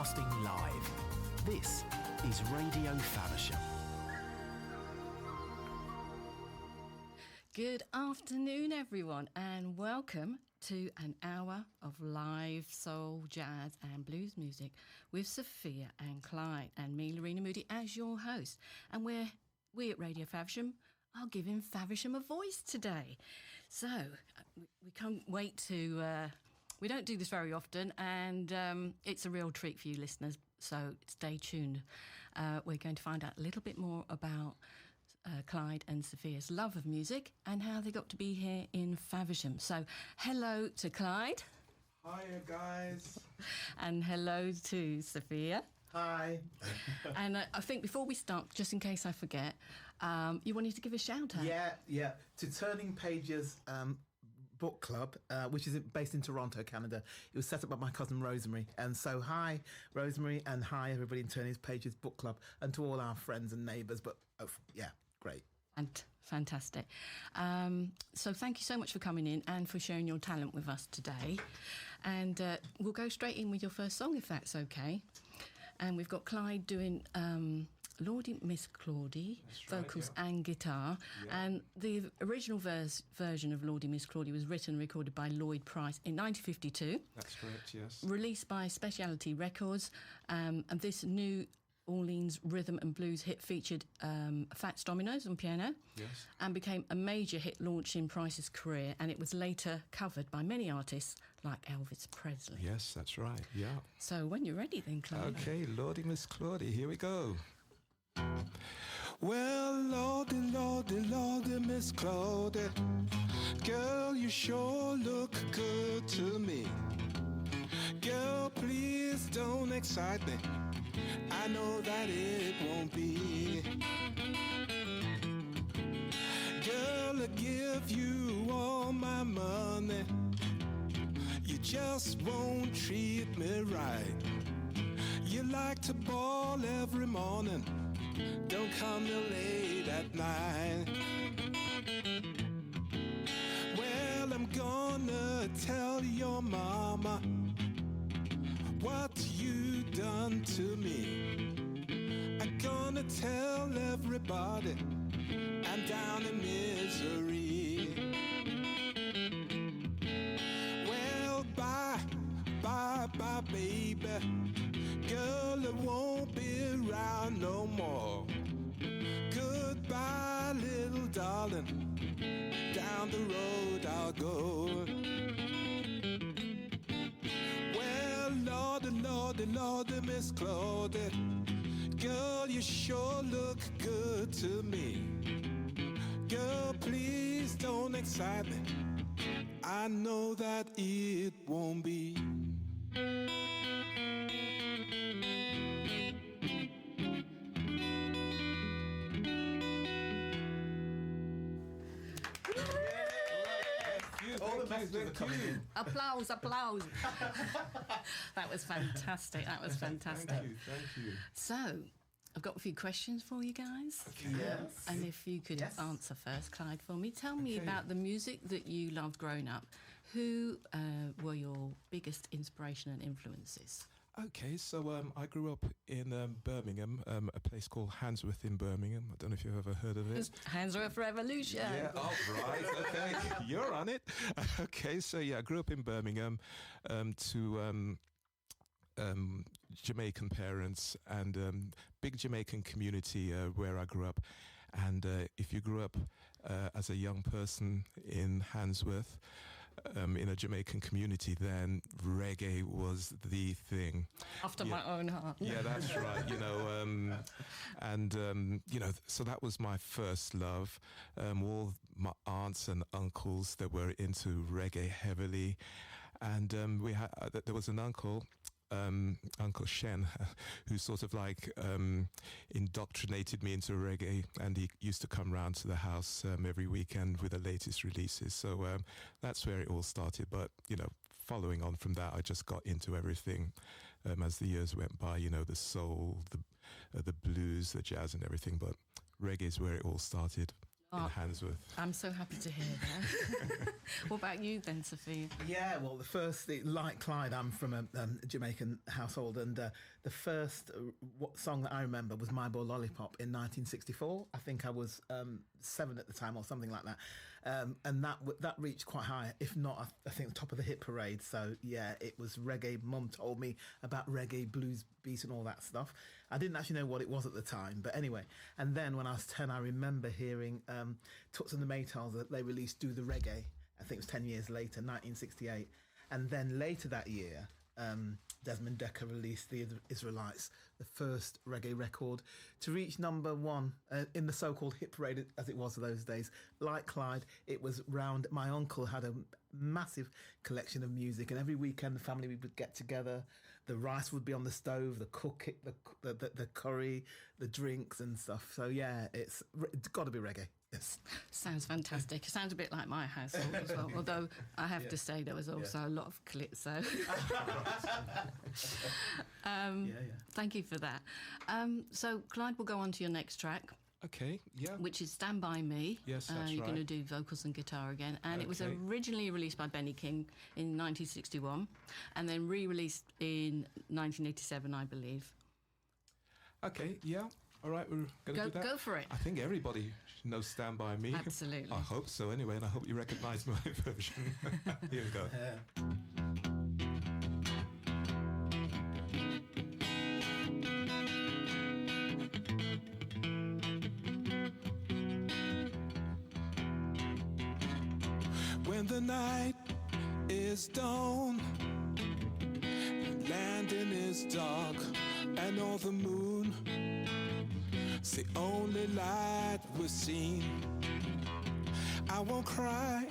broadcasting live. This is Radio Faversham. Good afternoon, everyone, and welcome to an hour of live soul, jazz and blues music with Sophia and Clyde and me, Lorena Moody, as your host. And we at Radio Faversham are giving Faversham a voice today. So we can't wait to... we don't do this very often, and it's a real treat for you listeners, so stay tuned. We're going to find out a little bit more about Clyde and Sophia's love of music and how they got to be here in Faversham. So hello to Clyde. Hiya, guys. And hello to Sophia. Hi. And I think before we start, just in case I forget, you wanted to give a shout out. Yeah. To Turning Pages book club, which is based in Toronto, Canada. It was set up by my cousin Rosemary. And so hi, Rosemary, and hi, everybody in Turning Pages book club, and to all our friends and neighbours. But yeah, great. And fantastic. So thank you so much for coming in and for sharing your talent with us today. And we'll go straight in with your first song, if that's okay. And we've got Clyde doing Lordy Miss Claudie, vocals and guitar. Yeah. And the original version of Lordy Miss Claudie was written and recorded by Lloyd Price in 1952. That's correct, yes. Released by Speciality Records. And this New Orleans rhythm and blues hit featured Fats Dominoes on piano. Yes. And became a major hit launching Price's career. And it was later covered by many artists like Elvis Presley. Yes, that's right, yeah. So when you're ready then, Clyde. Okay, Lordy Miss Claudie, here we go. Well, Lordy, Miss Claudie, girl, you sure look good to me. Girl, please don't excite me. I know that it won't be. Girl, I give you all my money. You just won't treat me right. You like to ball every morning. Don't come here late at night. Well, I'm gonna tell your mama what you done to me. I'm gonna tell everybody I'm down in misery. Well, bye, baby. Girl, I won't be around no more. Goodbye, little darling. Down the road I'll go. Well, Lordy, Miss Claudie, girl, you sure look good to me. Girl, please don't excite me. I know that it won't be. All the messages are coming in. Applause. That was fantastic. Thank you. So, I've got a few questions for you guys. Okay. Yes. And if you could answer first, Clyde, for me. Tell me about the music that you loved growing up. Who were your biggest inspiration and influences? Okay, so I grew up in Birmingham, a place called Handsworth in Birmingham. I don't know if you've ever heard of it. Handsworth Revolution. Yeah, right, okay. You're on it. Okay, so I grew up in Birmingham to Jamaican parents and big Jamaican community where I grew up. And if you grew up as a young person in Handsworth, in a Jamaican community, then reggae was the thing. After my own heart. Yeah, that's right. So that was my first love. All my aunts and uncles that were into reggae heavily, and there was an uncle. Uncle Shen, who sort of like indoctrinated me into reggae, and he used to come round to the house every weekend with the latest releases. So that's where it all started. But following on from that, I just got into everything as the years went by. The soul, the blues, the jazz, and everything. But reggae is where it all started. in Handsworth. I'm so happy to hear that. What about you then, Sophia? Yeah, well, like Clyde, I'm from a Jamaican household, and the first song that I remember was My Boy Lollipop in 1964. I think I was 7 at the time or something like that. And that reached quite high, if not, I think, the top of the hit parade. So, yeah, it was reggae. Mum told me about reggae, blues, beat and all that stuff. I didn't actually know what it was at the time, but anyway. And then when I was 10, I remember hearing Toots and the Maytals, that they released Do the Reggae. I think it was 10 years later, 1968. And then later that year, Desmond Dekker released The Israelites, the first reggae record to reach number 1 in the so-called hit parade, as it was those days. Like Clyde, it was round. My uncle had a massive collection of music, and every weekend the family would get together. The rice would be on the stove, the cooking, the curry, the drinks and stuff. So yeah, it's got to be reggae. Yes. Sounds fantastic. It sounds a bit like my household as well, although I have to say there was also a lot of calypso. Thank you for that. So Clyde will go on to your next track. Okay, yeah. Which is Stand By Me. Yes, that's You're right. going to do vocals and guitar again. And it was originally released by Benny King in 1961 and then re-released in 1987, I believe. Okay, yeah. All right, we're going to do that. Go for it. I think everybody knows Stand By Me. Absolutely. I hope so anyway, and I hope you recognise my version. Here we go. When the night is dawn, landing is dark, and all the moon, it's the only light we've seen. I won't cry,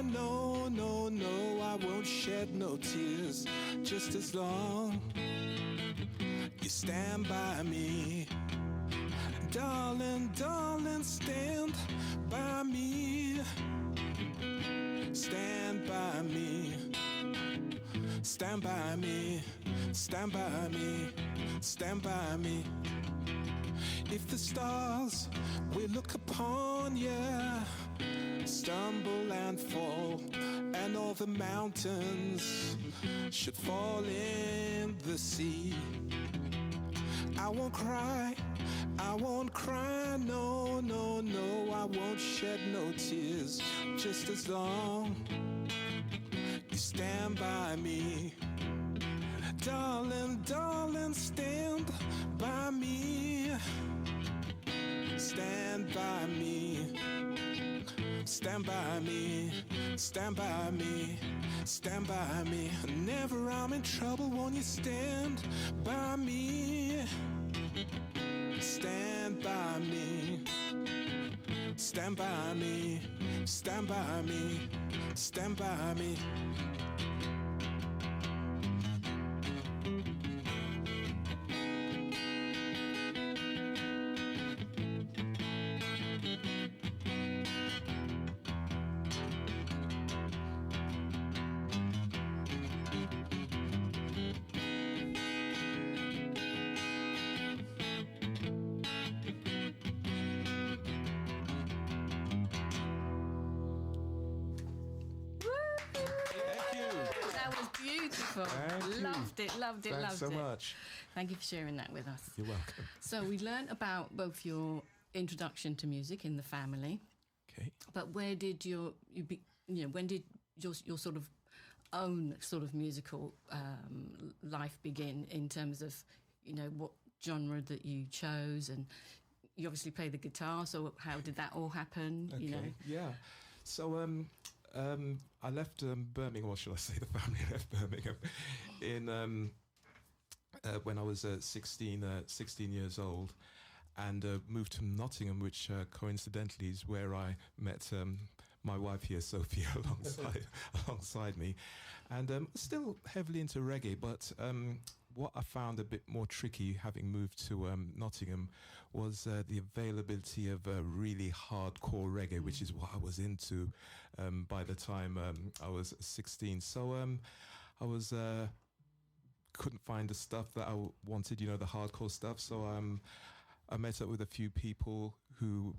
no, no, no, I won't shed no tears, just as long you stand by me. Darling, darling, stand by me. Stand by me. Stand by me. Stand by me. Stand by me. If the stars we look upon, yeah, stumble and fall, and all the mountains should fall in the sea, I won't cry, no, no, no, I won't shed no tears, just as long you stand by me. Darling, darling, stand by me. Stand by me. Stand by me. Stand by me. Stand by me. Whenever I'm in trouble, won't you stand by me? Stand by me. Stand by me. Stand by me. Stand by me. Loved it. Thanks so much. Thank you for sharing that with us. You're welcome. So we learned about both your introduction to music in the family. Okay. But where did when did your sort of own sort of musical life begin in terms of, what genre that you chose? And you obviously play the guitar, so how did that all happen? Okay. Yeah. So I left Birmingham, or should I say the family left Birmingham, in when I was 16 years old, and moved to Nottingham, which coincidentally is where I met my wife here, Sophia, alongside me, and still heavily into reggae, but what I found a bit more tricky, having moved to Nottingham, was the availability of really hardcore reggae, which is what I was into by the time I was 16. So I was couldn't find the stuff that I wanted, the hardcore stuff. So I met up with a few people who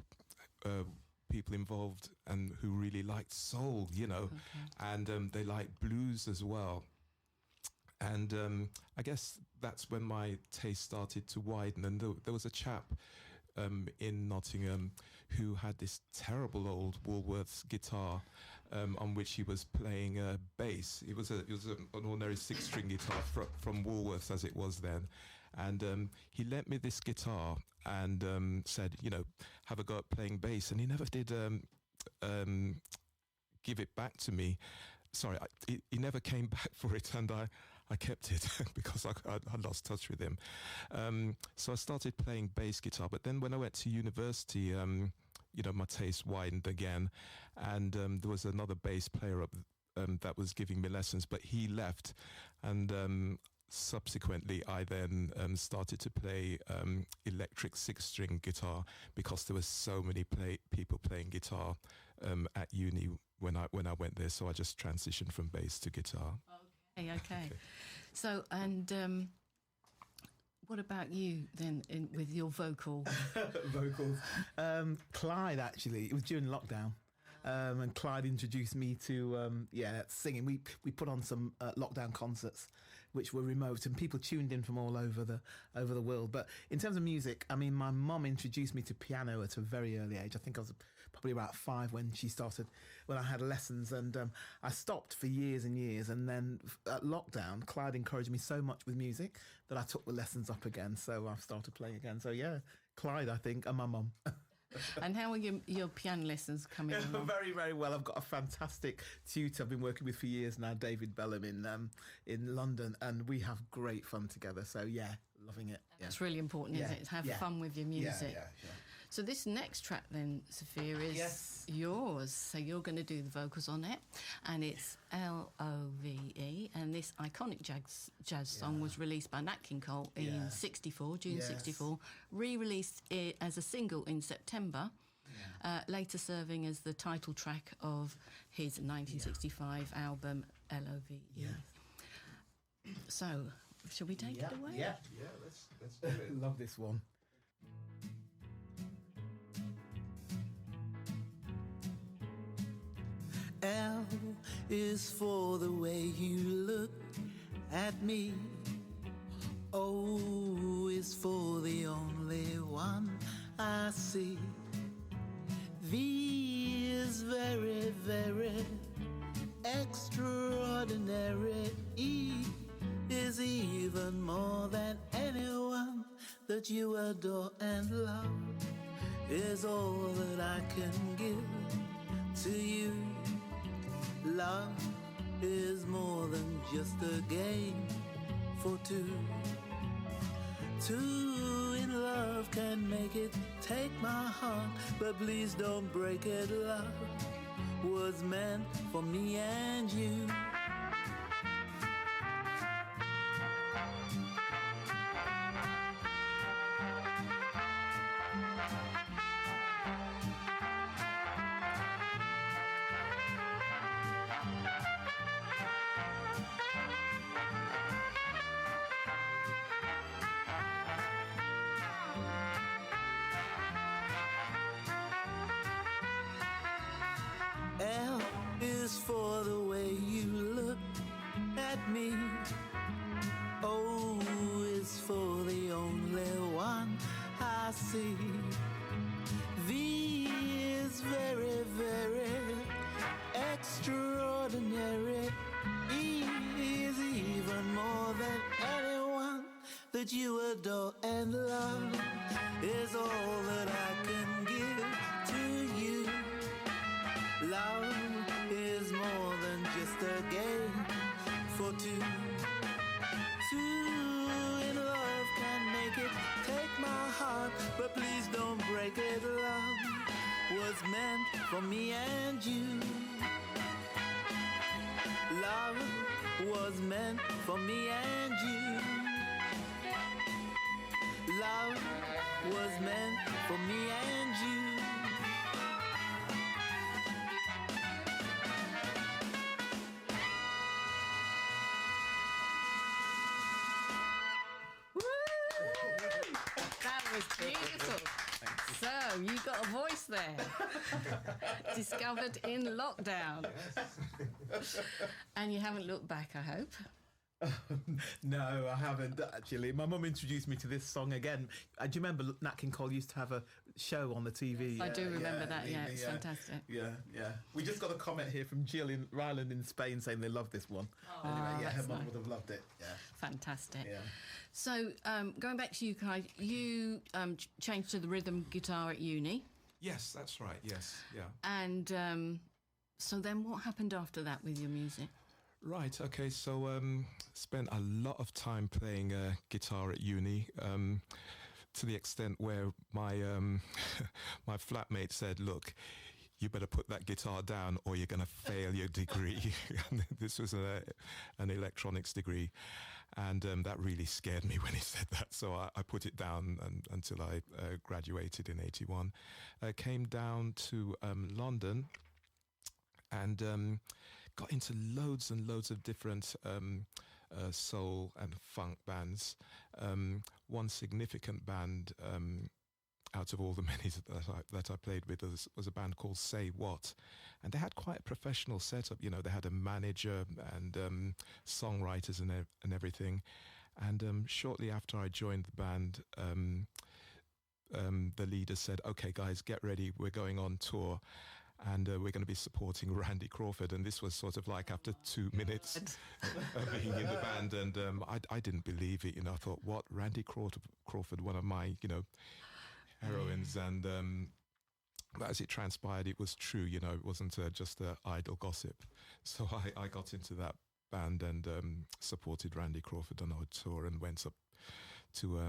people involved and who really liked soul, you know, and they liked blues as well. And I guess that's when my taste started to widen. And there was a chap in Nottingham who had this terrible old Woolworths guitar on which he was playing bass. It was an ordinary 6-string guitar from Woolworths as it was then. And he lent me this guitar and said, you know, have a go at playing bass. And he never did give it back to me. Sorry, he never came back for it, and I kept it because I lost touch with him. So I started playing bass guitar, but then when I went to university, you know, my taste widened again, and there was another bass player up that was giving me lessons, but he left, and subsequently I then started to play electric 6-string guitar because there were so many people playing guitar at uni when I went there, so I just transitioned from bass to guitar. Okay. So, and what about you then with your vocals? Clyde, actually, it was during lockdown. And Clyde introduced me to singing. We put on some lockdown concerts, which were remote, and people tuned in from all over the world. But in terms of music, I mean, my mum introduced me to piano at a very early age. I think I was probably about 5 when I had lessons, and I stopped for years and years. And then at lockdown, Clyde encouraged me so much with music that I took the lessons up again. So I've started playing again. So yeah, Clyde, I think, and my mum. And how are your piano lessons coming along? Very, very well. I've got a fantastic tutor I've been working with for years now, David Bellum in London, and we have great fun together. So yeah, loving it. That's really important, isn't it? To have fun with your music. Yeah. So this next track then, Sophia, is yours. So you're going to do the vocals on it, and it's Love, and this iconic jazz song was released by Nat King Cole in June 64, re-released as a single in September, later serving as the title track of his 1965 album Love. So, shall we take it away? Yeah, let's do it. Love this one. L is for the way you look at me. O is for the only one I see. V is very, very extraordinary. E is even more than anyone that you adore, and love is all that I can give to you. Love is more than just a game for two. Two in love can make it, take my heart, but please don't break it. Love was meant for me and you. L is for the way you look at me. O is for the only one I see. V is very, very extraordinary. E is even more than anyone that you adore, and love is all that I can give to you. Love is more than just a game for two. Two in love can make it, take my heart, but please don't break it. Love was meant for me and you. Love was meant for me and you. Love was meant for me and you. That was beautiful. So you got a voice there. Discovered in lockdown. And you haven't looked back, I hope. No, I haven't actually. My mum introduced me to this song again. Do you remember Nat King Cole used to have a show on the TV? I do remember that. Yeah, it's fantastic. Yeah. We just got a comment here from Jill in Ryland in Spain saying they love this one. Anyway, her mum would have loved it. Yeah, fantastic. Yeah. So going back to you, Clyde, you changed to the rhythm guitar at uni. Yes, that's right. Yes, yeah. And so then, what happened after that with your music? Right, okay, so spent a lot of time playing guitar at uni, to the extent where my my flatmate said, look, you better put that guitar down or you're going to fail your degree. This was an electronics degree, and that really scared me when he said that, so I put it down until I graduated in 81. Came down to London and got into loads and loads of different soul and funk bands. One significant band out of all the many that I played with was a band called Say What, and they had quite a professional setup. You know, they had a manager and songwriters and everything. And shortly after I joined the band, the leader said, "Okay, guys, get ready. We're going on tour." And we're going to be supporting Randy Crawford. And this was sort of like after 2 minutes of being in the band. And I didn't believe it. You know, I thought, what? Randy Crawford, one of my, heroines. And but as it transpired, it was true. You know, it wasn't just idle gossip. So I got into that band and supported Randy Crawford on our tour and went up to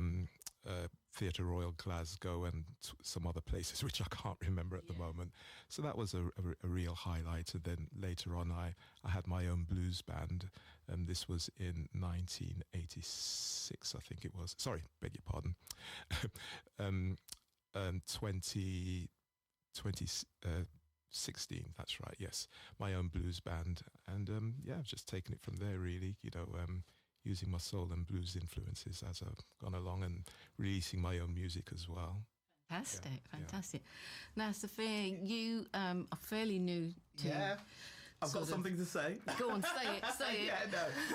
Theatre Royal Glasgow and some other places which I can't remember at the moment. So that was a real highlight. And then later on I had my own blues band, and this was in 1986, I think it was. Sorry, beg your pardon. 2016, that's right, yes. My own blues band. And I've just taken it from there really, using my soul and blues influences as I've gone along and releasing my own music as well. Fantastic. Now, Sophia, you are fairly new to... Yeah, I've got something to say. Go on, say it.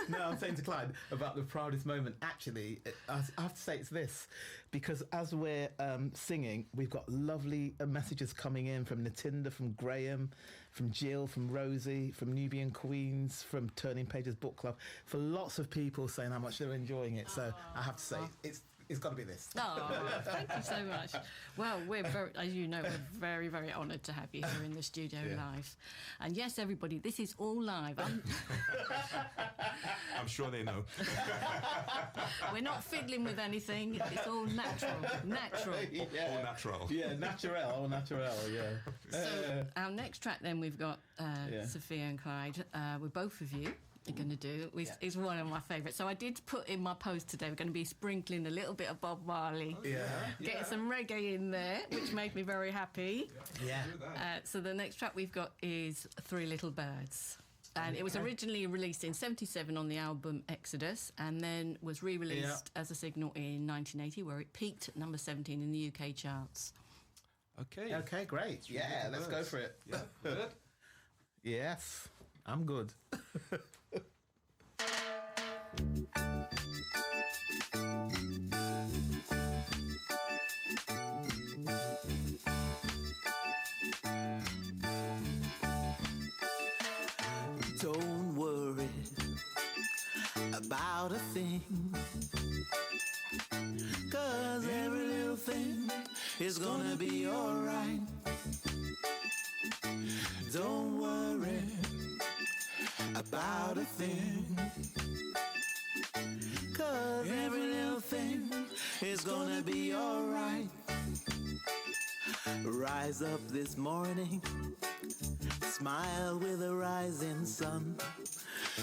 No, I'm saying to Clyde about the proudest moment. Actually, I have to say it's this, because as we're singing, we've got lovely messages coming in from Natinda, from Graham, from Jill, from Rosie, from Nubian Queens, from Turning Pages Book Club, for lots of people saying how much they're enjoying it. So I have to say, it's got to be this. Oh, thank you so much. Well, we're very, as you know, we're very, very honoured to have you here in the studio live. And yes, everybody, this is all live. I'm sure they know. We're not fiddling with anything. It's all natural. Yeah. All natural. Yeah, natural, yeah. So our next track then we've got Sophia and Clyde with both of you. Are going to do is one of my favourites. So I did put in my post today, we're going to be sprinkling a little bit of Bob Marley, getting some reggae in there, which made me very happy. So the next track we've got is Three Little Birds. And it was originally released in 1977 on the album Exodus, and then was re-released as a single in 1980, where it peaked at number 17 in the UK charts. Okay, great. Yeah, let's go for it. Yeah, good. Yes, I'm good. Don't worry about a thing, 'cause every little thing is gonna be alright. Don't worry about a thing, 'cause every little thing is gonna be alright. Rise up this morning, smile with a rising sun.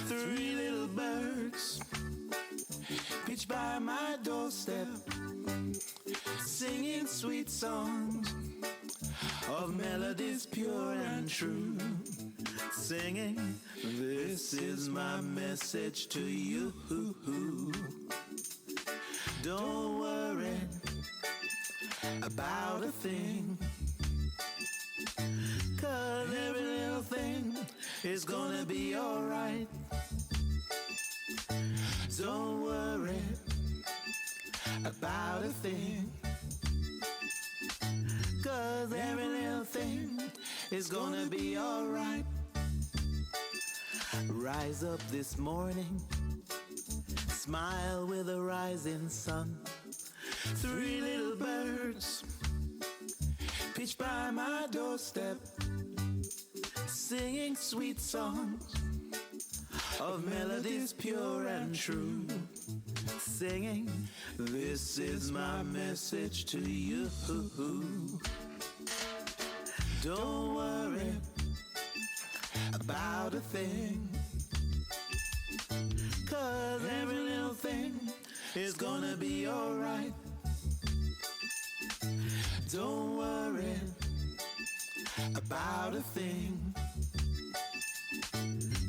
Three little birds pitch by my doorstep, singing sweet songs of melodies pure and true. Singing, this is my message to you. Don't worry about a thing. 'Cause every little thing is gonna be alright. Don't worry about a thing. 'Cause every little thing is gonna be alright. Rise up this morning, smile with a rising sun. 3 little birds pitch by my doorstep, singing sweet songs of melodies pure and true. Singing, this is my message to you. Don't worry about a thing, 'cause every little thing is gonna be alright. Don't worry about a thing,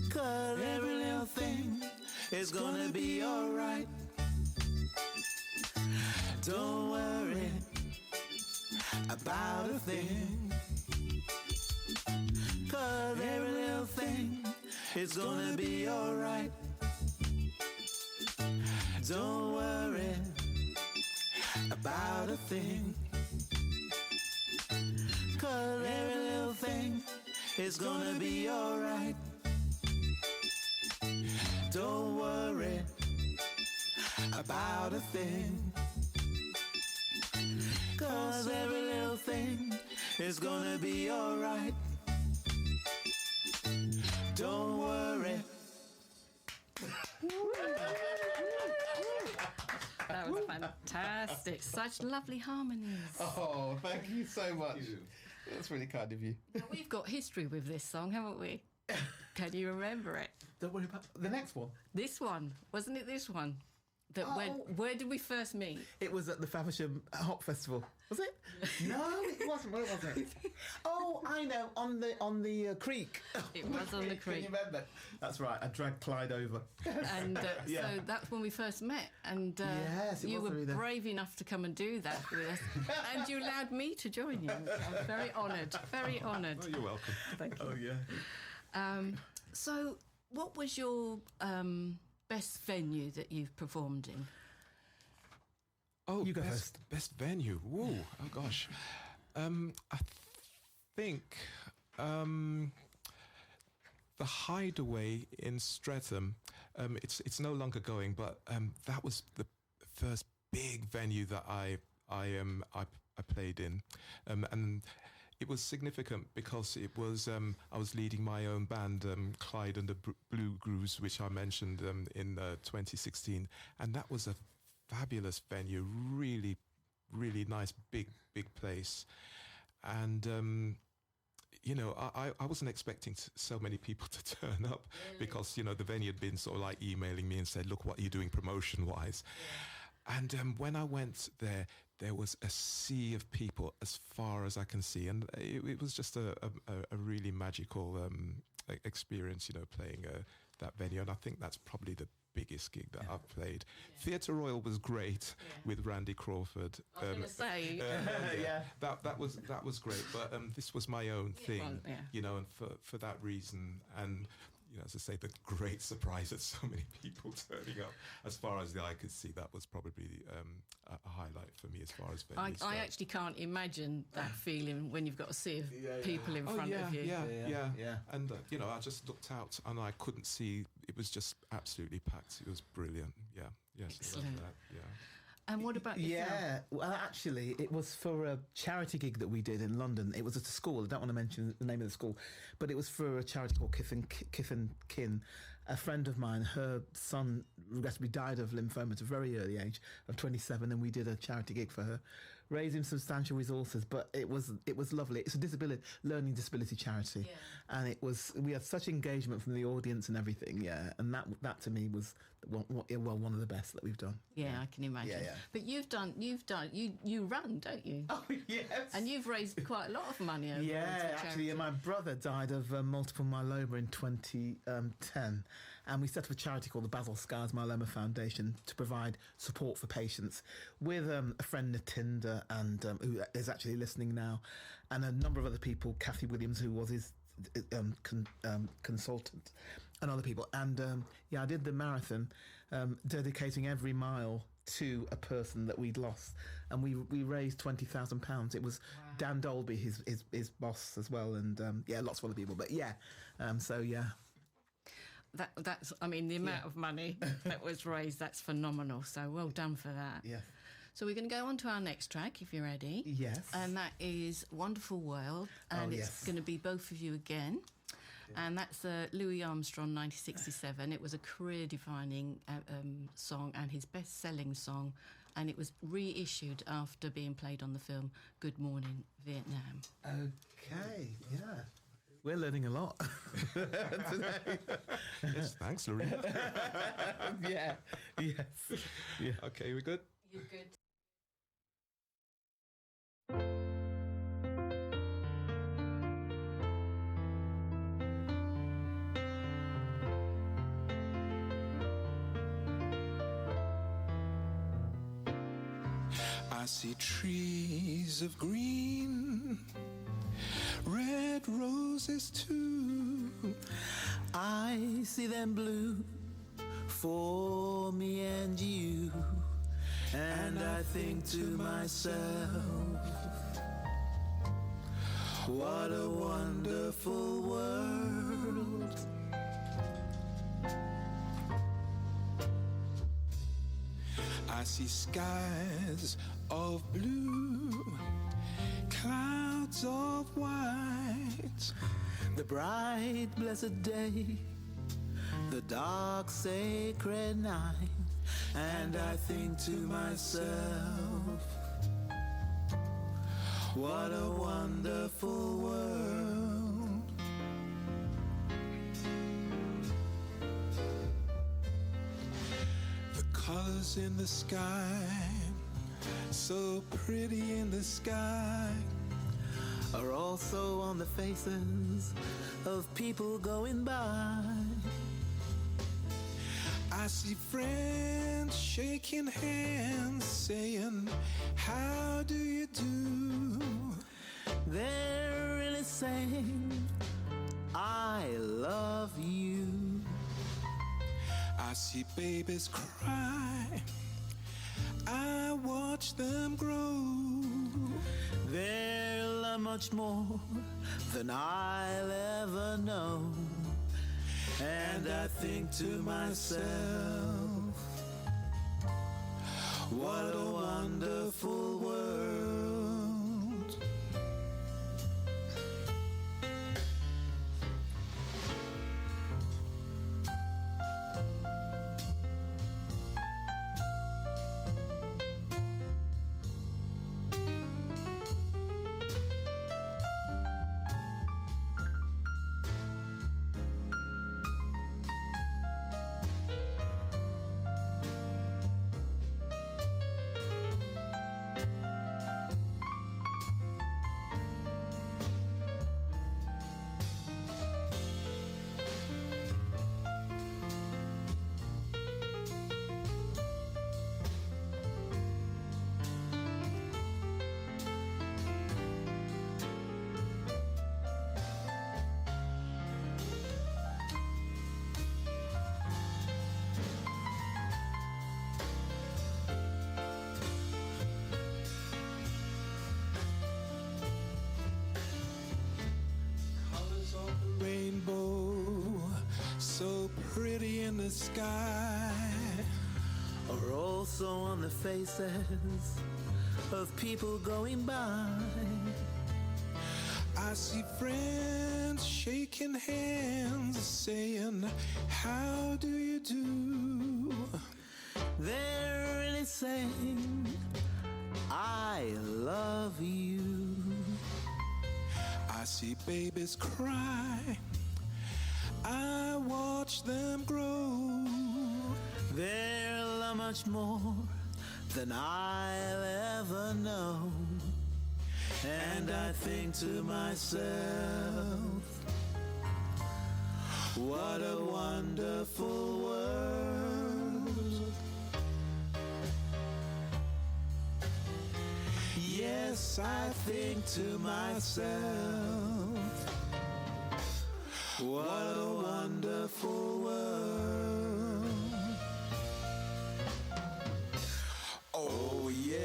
'cause every little thing is gonna be alright. Don't worry about a thing, 'cause every little thing is gonna be alright. Don't worry about a thing, 'cause every little thing is gonna be alright. Don't worry about a thing, 'cause every little thing is gonna be alright. Don't worry. That was fantastic. Such lovely harmonies. Oh, thank you so much. That's really kind of you. Now, we've got history with this song, haven't we? Can you remember it? Don't worry about the next one. This one, wasn't it this one? That where did we first meet? It was at the Faversham Hop Festival. Was it? No, it wasn't. Where was it? Oh, I know. On the creek. It was on the creek. Can you remember? That's right. I dragged Clyde over. And Yeah. so that's when we first met. And Yes, it you was were really there. brave enough to come and do that with us. And you allowed me to join you. I'm very honoured. Very honoured. Oh, you're welcome. Thank you. Oh yeah. So, what was your best venue that you've performed in? Oh, You go best, first. best venue. Whoa, oh gosh. I think the Hideaway in Streatham. It's no longer going, but that was the first big venue that I played in, and it was significant because it was I was leading my own band, Clyde and the Blue Grooves, which I mentioned in 2016, and that was a fabulous venue, really, really nice, big place, and I wasn't expecting so many people to turn up because the venue had been sort of like emailing me and said, "Look, what are you doing promotion-wise?" And when I went there, there was a sea of people as far as I can see, and it was just a really magical experience, playing that venue. And I think that's probably the biggest gig that I've played. Theatre Royal was great with Randy Crawford. I was going to say, Yeah. That was great, but this was my own thing, yeah. and for that reason, and as I say, the great surprise that so many people turning up. As far as the eye could see, that was probably a highlight for me as far as venues I go. actually can't imagine that feeling when you've got a sea of people in front of you. Yeah. And I just looked out and I couldn't see. It was just absolutely packed. It was brilliant. Yeah. Yes. Excellent. That, yeah. And what about yourself? Yeah, well, actually, it was for a charity gig that we did in London. It was at a school. I don't want to mention the name of the school, but it was for a charity called Kith and Kin. A friend of mine, her son regrettably died of lymphoma at a very early age of 27, and we did a charity gig for her, raising substantial resources. But it was lovely. It's a learning disability charity, and we had such engagement from the audience and everything. Yeah, and that to me was one of the best that we've done. Yeah, I can imagine. Yeah. But you run, don't you? Oh yes. And you've raised quite a lot of money over Yeah, for actually, charity. my brother died of multiple myeloma in 2010, and we set up a charity called the Basil Scars Myeloma Foundation to provide support for patients with a friend Natinda, and who is actually listening now, and a number of other people, Kathy Williams, who was his consultant, and other people. And I did the marathon, dedicating every mile to a person that we'd lost, and we raised £20,000. It was Dan Dolby, his boss as well, and lots of other people. But that's I mean, the amount of money that was raised, that's phenomenal. So well done for that. Yeah. So we're going to go on to our next track, if you're ready. Yes. And that is Wonderful World, and it's going to be both of you again. And that's Louis Armstrong, 1967. It was a career-defining song and his best-selling song, and it was reissued after being played on the film Good Morning, Vietnam. Okay, yeah. We're learning a lot today. Yes, thanks, Lorena. Yes. Yeah. Okay, we good? You're good. I see trees of green, red roses too. I see them blue for me and you. And I think to myself, what a wonderful world. I see skies of blue, clouds of white, the bright blessed day, the dark sacred night. And I think to myself, what a wonderful world. The colors in the sky, so pretty in the sky, are also on the faces of people going by. I see friends shaking hands, saying, how do you do? They're really saying, I love you. I see babies cry, I watch them grow. They'll learn much more than I'll ever know. And I think to myself, what a wonderful world. Pretty in the sky, are also on the faces of people going by. I see friends shaking hands, saying, how do you do? They're really saying, I love you. I see babies cry, I watch them grow. They'll learn much more than I'll ever know. And I think to myself, What a wonderful world. Yes, I think to myself, what a wonderful world. Oh yeah.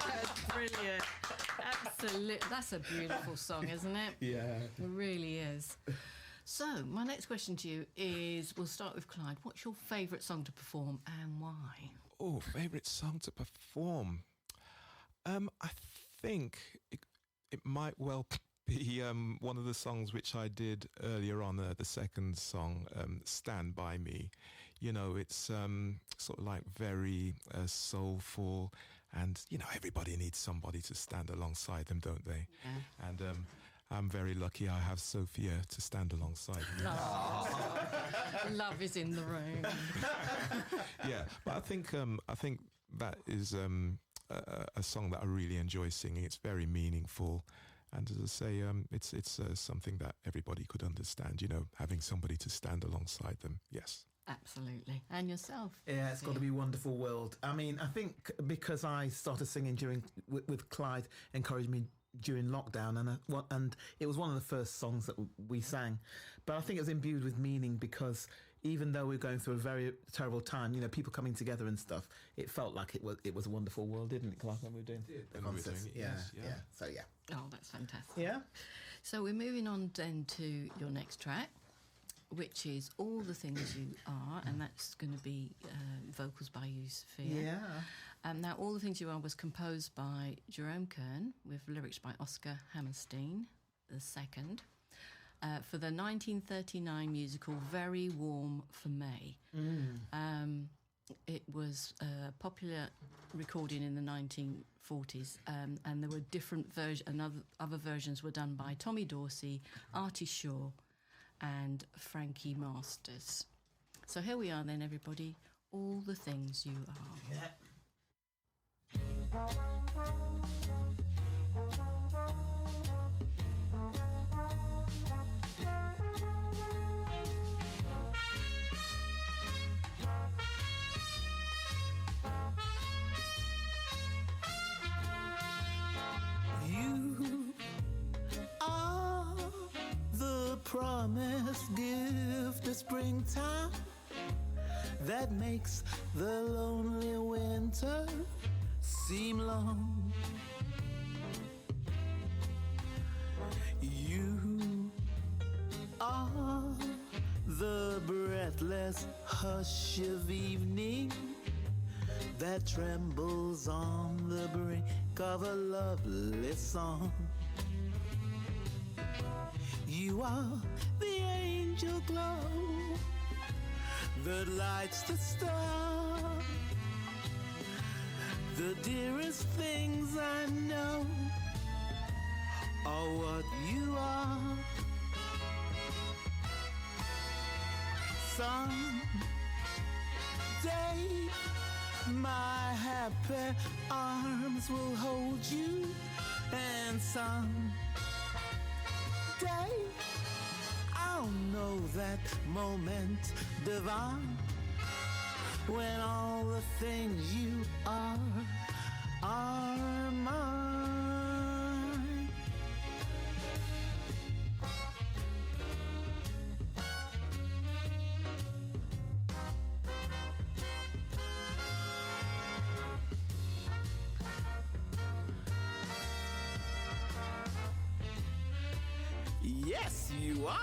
That's brilliant. Absolutely. That's a beautiful song, isn't it? Yeah. It really is. So, my next question to you is, we'll start with Clyde. What's your favourite song to perform and why? Oh, favourite song to perform? I think it might well be one of the songs which I did earlier on, the second song, Stand By Me. You know, it's sort of like very soulful, and, you know, everybody needs somebody to stand alongside them, don't they? Yeah. And I'm very lucky I have Sophia to stand alongside me. Love is in the room. Yeah, but I think that is a song that I really enjoy singing. It's very meaningful, and as I say, it's something that everybody could understand. You know, having somebody to stand alongside them. Yes. Absolutely. And yourself? Yeah, it's got to be Wonderful World. I mean, I think because I started singing with Clyde, encouraged me during lockdown, and it was one of the first songs that we sang. But I think it was imbued with meaning, because even though we're going through a very terrible time, you know, people coming together and stuff, it felt like it was a wonderful world, didn't it, Clyde, when we were doing the concerts? Yeah. So yeah. Oh, that's fantastic. Yeah. So we're moving on then to your next track, which is All the Things You Are, and that's going to be vocals by you, Sophia. Yeah. Now, All the Things You Are was composed by Jerome Kern with lyrics by Oscar Hammerstein II for the 1939 musical Very Warm for May. It was a popular recording in the 1940s, and there were different versions, and other versions were done by Tommy Dorsey, Artie Shaw, and Frankie Masters. So here we are then, everybody. All the Things You Are. Yeah. You are the promised gift of springtime that makes the lonely winter seem long. You are the breathless hush of evening that trembles on the brink of a lovely song. You are the angel glow that lights the star. The dearest things I know are what you are. Someday my happy arms will hold you, and someday I'll know that moment divine when all the things you are mine. Yes, you are.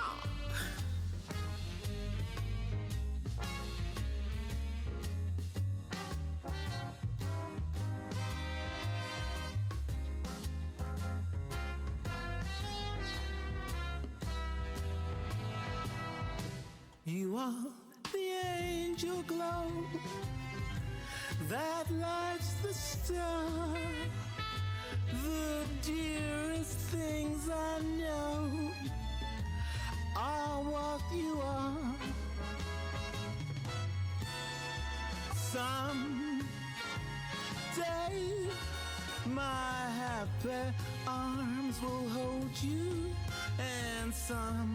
You are the angel glow that lights the star. The dearest things I know are what you are. Someday my happy arms will hold you, And someday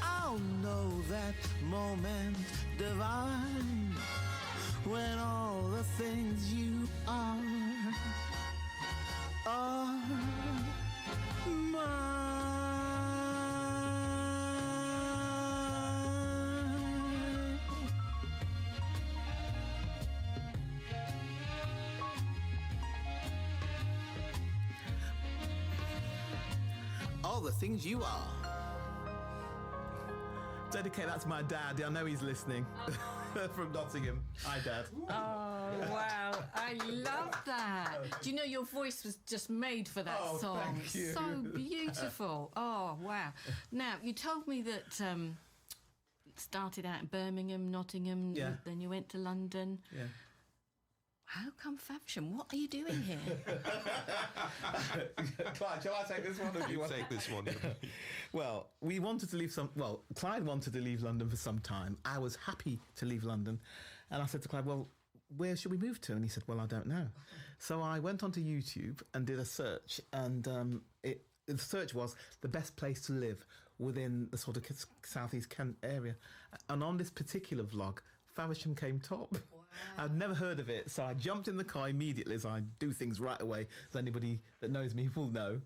I'll know that moment divine when all the things you are mine. All the things you are. Dedicate that to my dad. I know he's listening. From Nottingham. Hi, Dad. Oh, wow. I love that. Do you know your voice was just made for that song? Thank you. So beautiful. Oh, wow. Now, you told me that started out in Birmingham, Nottingham, Yeah. then you went to London. Yeah. How come Faversham? What are you doing here? Clyde, shall I take this one? Or do You want- take this one. Well, we wanted to leave Clyde wanted to leave London for some time. I was happy to leave London. And I said to Clyde, well, where should we move to? And he said, well, I don't know. So I went onto YouTube and did a search. And the search was the best place to live within the sort of southeast Kent area. And on this particular vlog, Faversham came top. I'd never heard of it, so I jumped in the car immediately, as I do things right away, as anybody that knows me will know.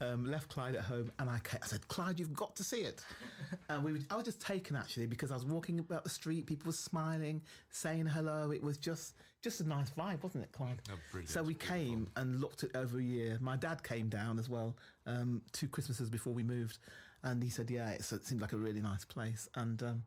Left Clyde at home, and I said, Clyde, you've got to see it. And I was just taken, actually, because I was walking about the street, people were smiling, saying hello. It was just a nice vibe, wasn't it, Clyde? Oh, brilliant. So we came and looked at over a year. My dad came down as well, 2 Christmases before we moved, and he said, yeah, it seemed like a really nice place. And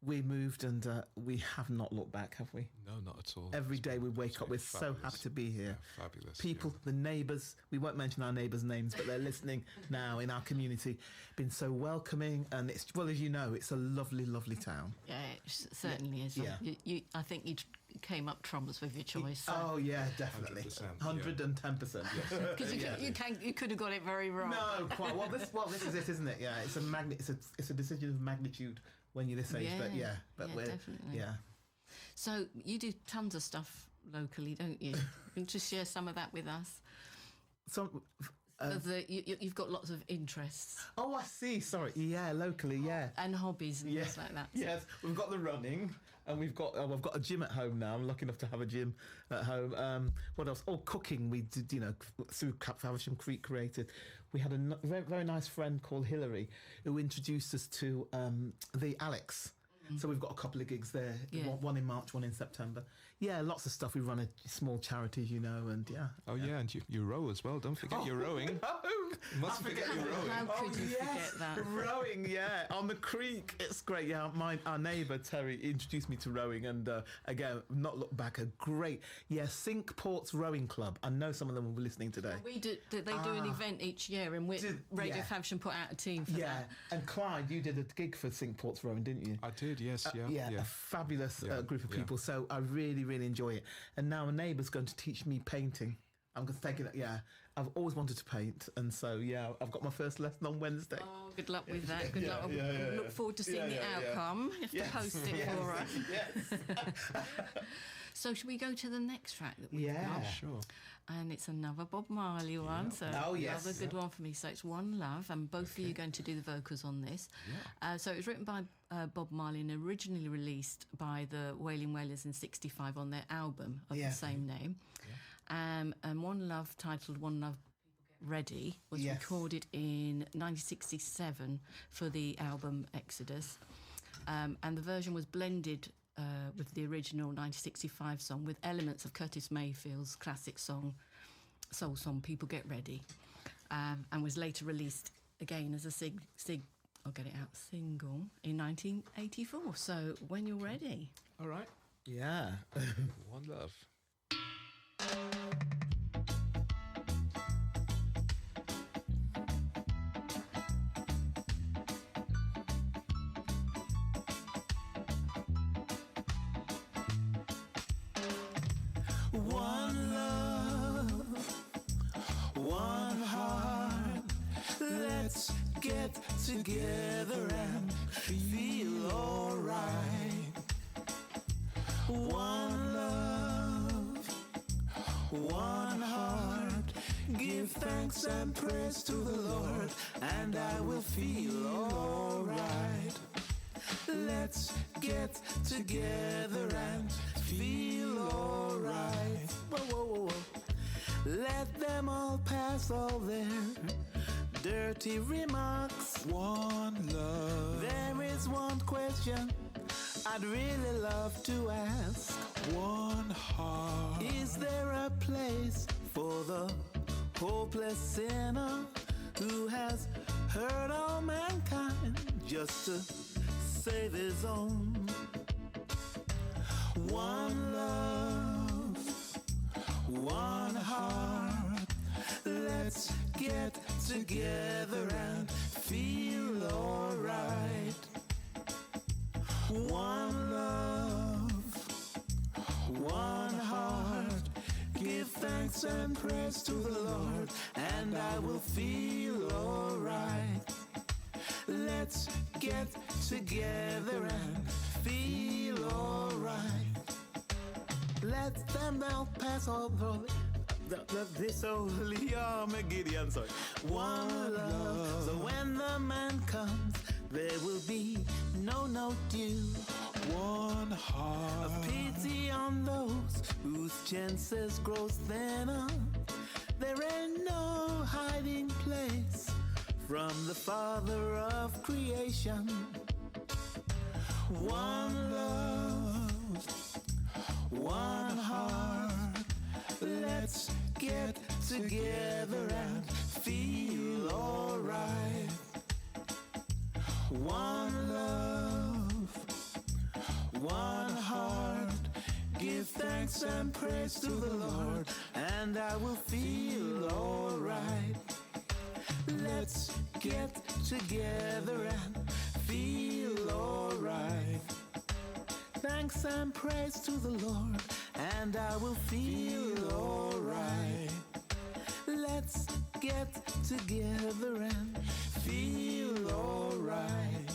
we moved, and we have not looked back, have we? No, not at all. Every It's day we been wake up, we're so fabulous. happy to be here. Yeah, fabulous. People, yeah. the neighbours, we won't mention our neighbours' names, but they're listening now in our community, been so welcoming, and it's, well, as you know, it's a lovely, lovely town. Yeah, it certainly is. Yeah. I think you came up trumps with your choice. So. Oh yeah, definitely, 100%, 110%. Because you could have got it very wrong. No, quite. Well, this is it, isn't it? Yeah, it's a decision of magnitude when you're this age. But Yeah, but yeah, we're definitely. yeah. So you do tons of stuff locally, don't you? Can you just share some of that with us? Some. You've got lots of interests Oh, I see. Sorry. Yeah, locally. Yeah. and hobbies and things like that. Yes, we've got the running, and we've got I've got a gym at home now. I'm lucky enough to have a gym at home. What else? Oh, cooking. We did, through Faversham Creek Created. We had a very, very nice friend called Hilary who introduced us to the Alex. So we've got a couple of gigs there. Yeah. One in March, one in September. Yeah, lots of stuff. We run a small charities, and yeah. Oh, yeah, and you row as well. Don't forget your rowing. No! Must forget your rowing. How could you forget that? Rowing, yeah, on the creek. It's great. Yeah, our neighbour Terry introduced me to rowing, and again, not look back, a great, Cinque Ports Rowing Club. I know some of them will be listening today. We do. They do an event each year, and Radio yeah. Faversham put out a team for Yeah, that. and Clyde, you did a gig for Cinque Ports Rowing, didn't you? I did, yes, yeah. A fabulous Yeah, group of yeah. people. So I really, really enjoy it. And now a neighbour's going to teach me painting. I'm going to take it. Yeah, I've always wanted to paint, and so I've got my first lesson on Wednesday. Oh, good luck with that. Good Yeah, luck. yeah, Look forward to seeing the outcome. You have to post it for us. Yes. So should we go to the next track that we've Yeah. got? Sure. And it's another Bob Marley one. So Oh, yes. another good one for me. So it's One Love, and both of you are going to do the vocals on this. So it was written by Bob Marley and originally released by the Wailing Wailers in '65 on their album of the same name. And One Love, titled One Love Ready, was Yes. recorded in 1967 for the album Exodus. And the version was blended with the original 1965 song with elements of Curtis Mayfield's classic soul song People Get Ready, and was later released again as a single in 1984. So when you're ready. All right. Yeah. One love. One love, one heart. Let's get together and feel alright. One love, one heart. Give thanks thanks and praise to the Lord, and I will feel alright. Let's get together and feel alright. Whoa, whoa, whoa, whoa. Let them all pass all their dirty remarks. One love, There is one question I'd really love to ask. one heart. Is there a place for the hopeless sinner who has hurt all mankind just to save his own? One love, one heart. Let's get together and feel alright. One love, one heart. Give thanks and praise to the Lord, and I will feel alright. Let's get together and feel alright. Let them now pass all this holy Armageddon. Sorry. One love. So when the man comes, there will be no due. One heart. Of pity on those whose chances grow thinner. There ain't no hiding place from the Father of creation. One love, one heart. Let's get together and feel alright. One love, one heart. Give thanks and praise to the Lord, and I will feel alright. Let's get together and feel alright. Thanks and praise to the Lord, and I will feel alright. Let's get together and feel alright.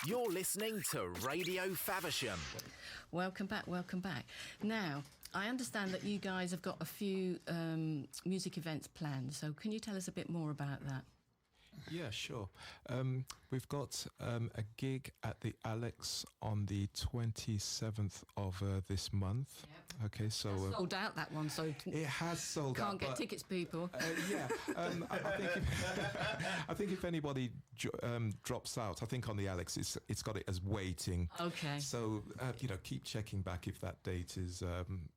You're listening to Radio Faversham. Welcome back, welcome back. Now, I understand that you guys have got a few music events planned, so can you tell us a bit more about that? Yeah, sure. We've got a gig at the Alex on the 27th of this month. Yep. Okay, so Sold out, that one, so it has sold out. can't get tickets, people. Yeah, I think if anybody drops out, I think on the Alex it's got it as waiting. Okay. So keep checking back if that date is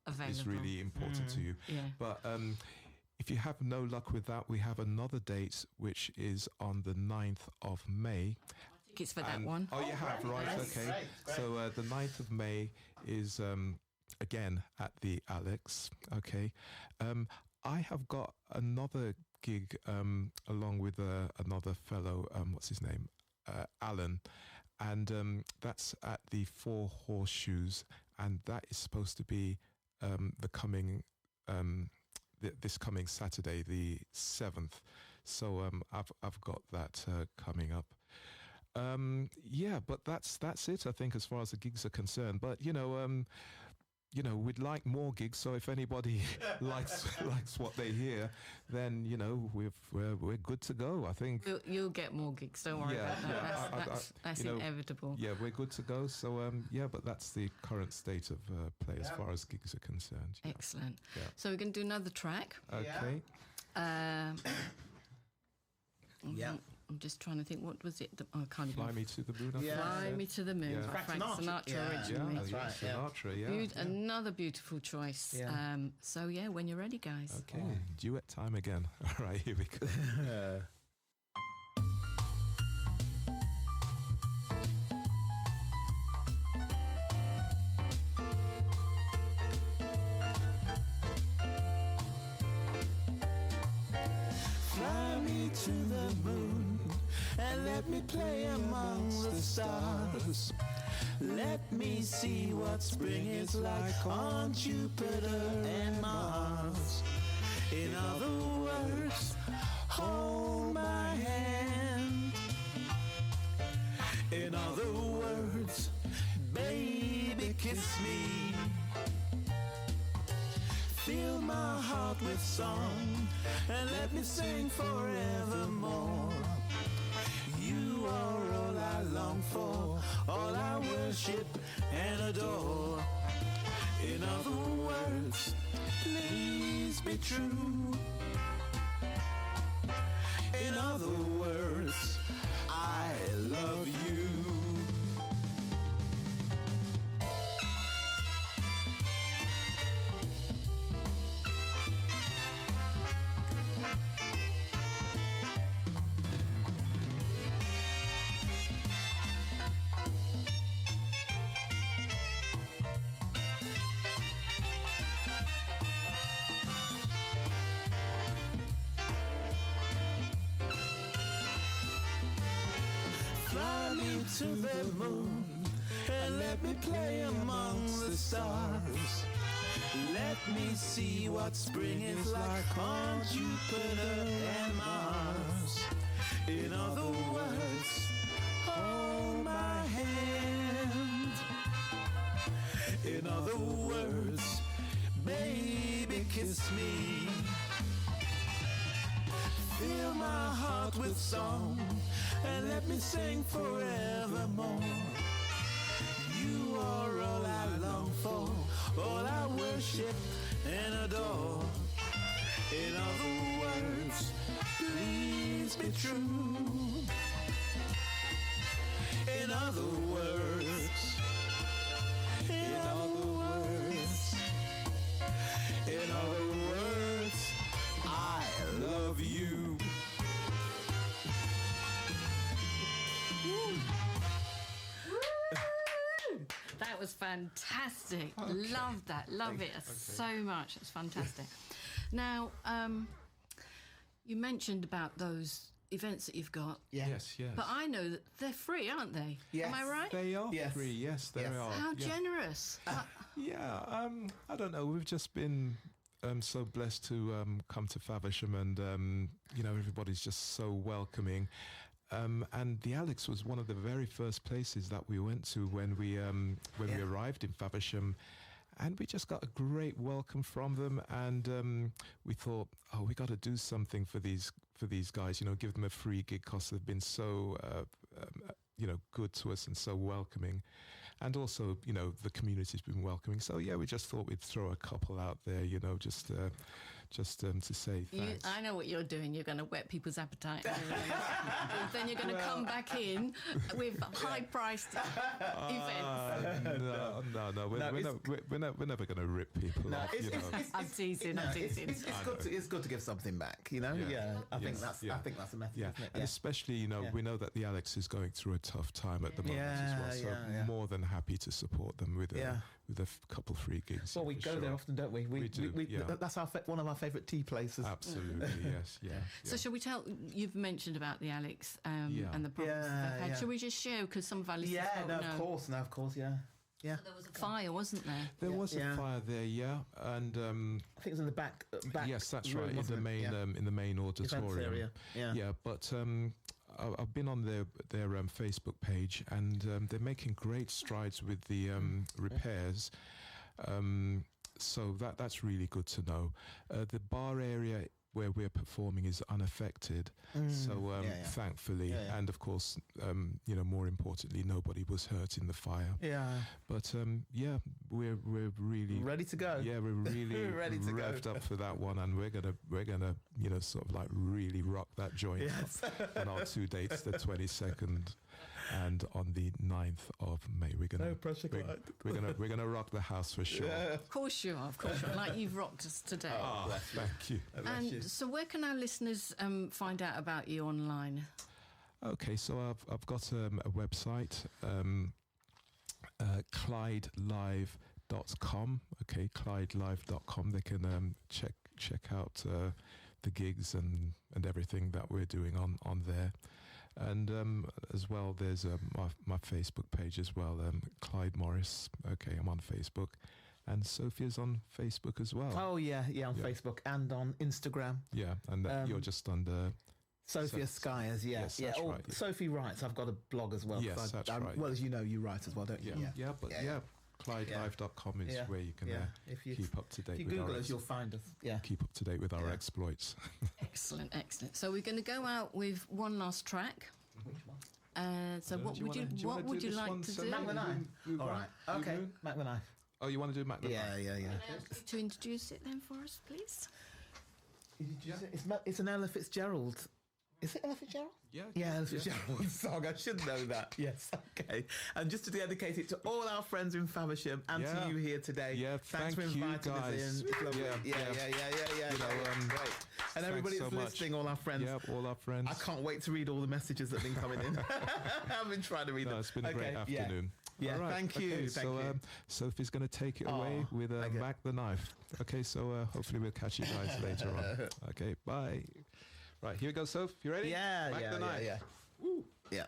Available. really important to you. Yeah. But if you have no luck with that, we have another date which is on the 9th of May. Tickets for that one. Oh, you have, right, okay. Great. So the 9th of May is again at the Alex, okay. I have got another gig along with another fellow, what's his name? Alan. And that's at the Four Horseshoes, and that is supposed to be this coming Saturday, the 7th. So I've got that coming up. But that's it, I think, as far as the gigs are concerned. But we'd like more gigs. So if anybody likes what they hear, then we're good to go, I think. You'll get more gigs, don't worry about that. That's inevitable. Yeah, we're good to go. So but that's the current state of play as far as gigs are concerned. Yeah. Excellent. Yeah. So we're going to do another track. Okay. Yeah. I'm just trying to think, what was it? I can't even. Fly Me to the Moon. Yeah. Fly Me to the Moon. Yeah. by Frank Sinatra originally. Yeah, That's right, yeah. Sinatra, yeah. Another beautiful choice. Yeah. So yeah, when you're ready, guys. Okay, duet time again. All right, here we go. Fly me to the moon and let me play among the stars. Let me see what spring is like on Jupiter and Mars. In other words, hold my hand. In other words, baby, kiss me. Fill my heart with song and let me sing forevermore. You are all I long for, all I worship and adore. In other words, please be true. In other words, I love you. Fly me to the moon and let me play among the stars. Let me see what spring is like on Jupiter and Mars. In other words, hold my hand. In other words, baby, kiss me. Fill my heart with song and let me sing forevermore. You are all I long for, all I worship and adore. In other words, please be true. In other words, in other words, in other words, I love you. That was fantastic. Love that. Love it so much. It's fantastic. Now, you mentioned about those events that you've got. Yeah. Yes, yes. But I know that they're free, aren't they? Yes. Am I right? They are Yes. free, yes, they Yes. are. How yeah. generous. Yeah, I don't know. We've just been so blessed to come to Faversham, and everybody's just so welcoming. And the Alex was one of the very first places that we went to when we arrived in Faversham, and we just got a great welcome from them. And we thought, we got to do something for these guys. Give them a free gig because they've been so good to us and so welcoming. And also, the community's been welcoming. So, yeah, we just thought we'd throw a couple out there, just to say thanks. I know what you're doing. You're going to whet people's appetite. Then you're going to come back in with high-priced events. No. We're never going to rip people off. I'm teasing. It's good to give something back. Yeah. I think that's a method. Yeah, Isn't it? and especially we know that the Alex is going through a tough time at the moment as well. So more than happy to support them with a couple free gigs. Well, we go there often, don't we? We do. That's one of our favourite tea places. Absolutely, yes, yeah. So shall we tell? You've mentioned about the Alex and the problems they've had. Shall we just share because some of our listeners don't know? Of course, yeah. So there was a fire, wasn't there? There was a fire there, and I think it was in the back. Yes, that's room, right, in the main in the main auditorium. Area. Yeah. But I've been on their Facebook page, and they're making great strides with the repairs. So that's really good to know. The bar area where we're performing is unaffected, so thankfully, and of course, more importantly, nobody was hurt in the fire. Yeah. But we're really ready to go. Yeah, we're really ready to revved go. up for that one, and we're gonna sort of like really rock that joint on our two dates, the 22nd. And on the 9th of May, we're gonna rock the house for sure. Yeah. Of course you are, like you've rocked us today. Thank you. And so, where can our listeners find out about you online? Okay, so I've got a website, ClydeLive.com. Okay, ClydeLive.com. They can check out the gigs and everything that we're doing on there. And as well, there's my Facebook page as well, Clyde Morris. Okay, I'm on Facebook. And Sophia's on Facebook as well. Oh, yeah, on Facebook and on Instagram. Yeah, and you're just under Sophia Skyers, yeah. Yes, yeah. that's right. Sophie writes. I've got a blog as well. 'cause Yes, that's right. Well, as you know, you write as well, don't you? ClydeLive.com is where you can If you keep up to date If you with Google our us, you'll find us. Yeah. keep up to date with our exploits. Excellent, excellent. So we're going to go out with one last track. Which one? So what would you do this like one, to so do? Mac the Knife. All right. Okay. Moon? Mac the Knife. Oh, you want to do Mac the Yeah, Knife? yeah, yeah. To introduce it then for us, please. It's an Ella Fitzgerald. Is it Ella Fitzgerald? Yeah. Yeah, Ella Fitzgerald song. I should know that. Yes. Okay. And just to dedicate it to all our friends in Faversham and to you here today. Yeah. Thanks for thank inviting you us guys. in. It's lovely. Yeah. You know, Great. And everybody so that's much. listening, all our friends. Yeah, all our friends. I can't wait to read all the messages that have been coming in. I've been trying to read them. It's been a great afternoon. Yeah, All right, thank you. okay, Thank so you. Sophie's going to take it away with okay. Mac the Knife. Okay, so hopefully we'll catch you guys later on. Okay, bye. Right, here we go, Soph. You ready? Yeah, Mac the Knife. yeah. Woo. Yeah.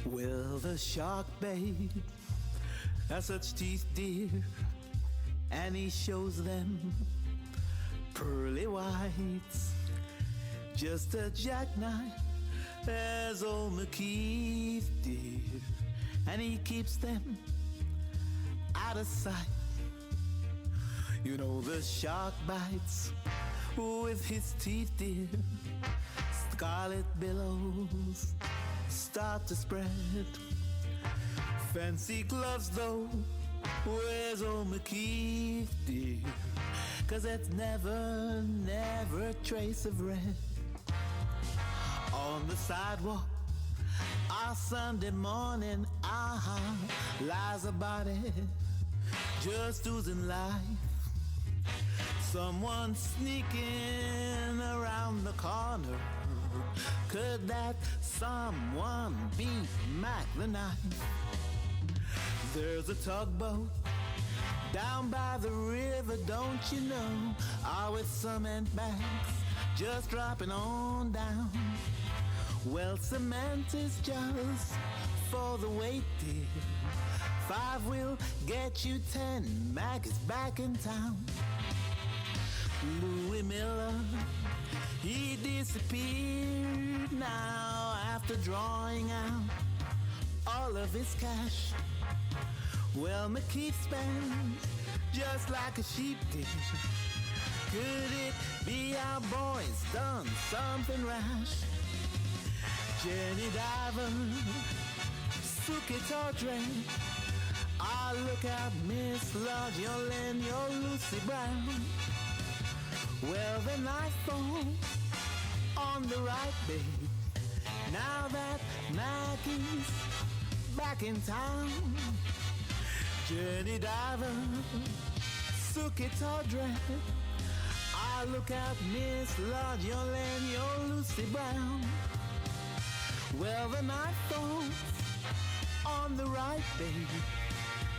Well, the shark, babe, has such teeth, dear, and he shows them pearly whites. Just a jackknife as old McKeith, dear, and he keeps them out of sight. You know the shark bites with his teeth, dear. Scarlet billows start to spread. Fancy gloves, though, where's old McKeith, dear? 'Cause that's never, never a trace of red. On the sidewalk, our Sunday morning, lies a body just oozing life. Someone sneaking around the corner. Could that someone be Mac the Knife? There's a tugboat down by the river, don't you know? With cement bags just dropping on down. Well, cement is just for the weight, dear. 5 will get you 10. Mac is back in town. Louis Miller, he disappeared now after drawing out all of his cash. Well, McKeith spends just like a sheep did. Could it be our boys done something rash? Jenny Diver, Suki Tawdry, look out, Miss Lodge, you're Len, you're Lucy Brown. Well, the knife falls on the right, babe. Now that Mackie's back in town. Jenny Diver, Suki Tawdry, look out, Miss Lodge, you're Len, you're Lucy Brown. Well, the knife falls on the right, baby.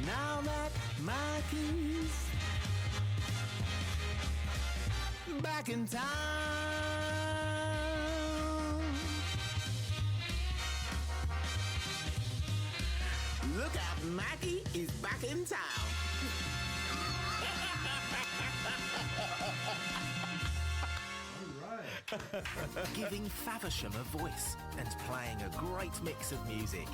Now that Mackie's back in town. Look out, Mackie is back in town. Giving Faversham a voice and playing a great mix of music.